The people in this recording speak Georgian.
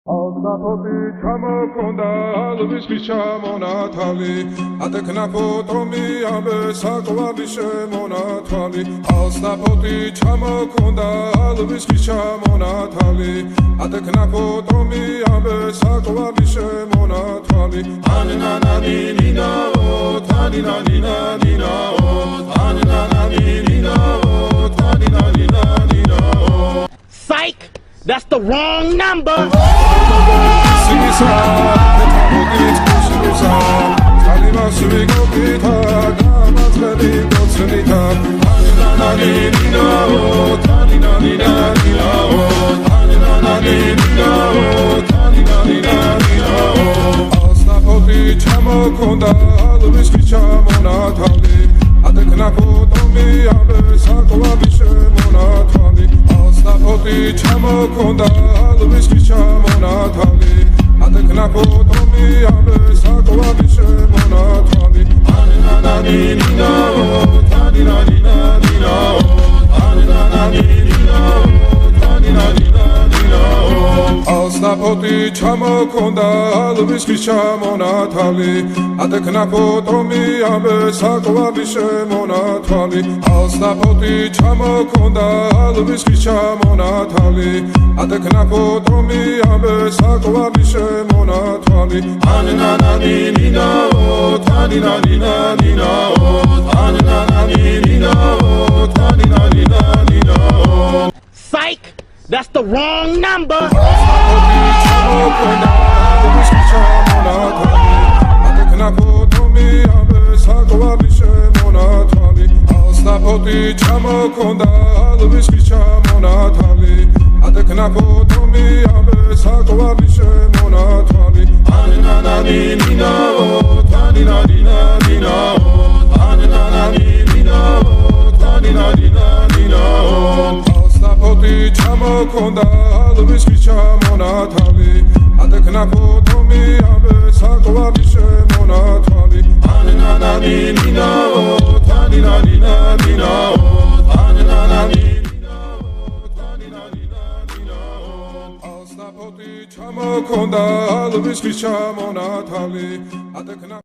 Alsapoti ჩამოქონდა ალვის ჩამონათალი ატეკნა ფოტომი ამბე საკვარი შემონათვალი Alsapoti ჩამოქონდა ალვის ჩამონათალი ატეკნა ფოტომი ამბე საკვარი შემონათვალი ანანანინინაო თანინანინანინაო ანანანინინაო თანინანინანინაო Psych! That's the wrong number! ჩამოქონდა ალვის ჩამონათალი ატეკნა ფოტომი ამბე საკვარი შემონათვალი ანანანინინაო თანინანინანინაო ანანანინინაო თანინანინანინაო Alsapoti ჩამოქონდა ალვის ჩამონათალი ატეკნა ფოტომი ამბე საკვარი შემონათვალი Alsapoti ჩამოქონდა ალვის ჩამონათალი ატეკნა ფოტომი ამბე საკვარი შემონათვალი ანანანინინაო თანინანინანინაო ანანანინინაო თანინანინანინაო Psych! That's the wrong number! ჩამოქონდა ალვის ჩამონათალი ატეკნა ფოტომი ამბე საკვარი შემონათვალი Alsapoti ჩამოქონდა ალვის ჩამონათალი ატეკნა ფოტომი ამბე საკვარი შემონათვალი ანანანინინაო თანინანინანინაო ანანანინინაო თანინანინანინაო Alsapoti ჩამოქონდა ალვის ჩამონათალი ატეკნა ფოტომი ამბე საკვარი შემონათვალი ანანანინინაო თანინანინანინაო Alsapoti ჩამოქონდა ალვის ჩამონათალი ატეკნა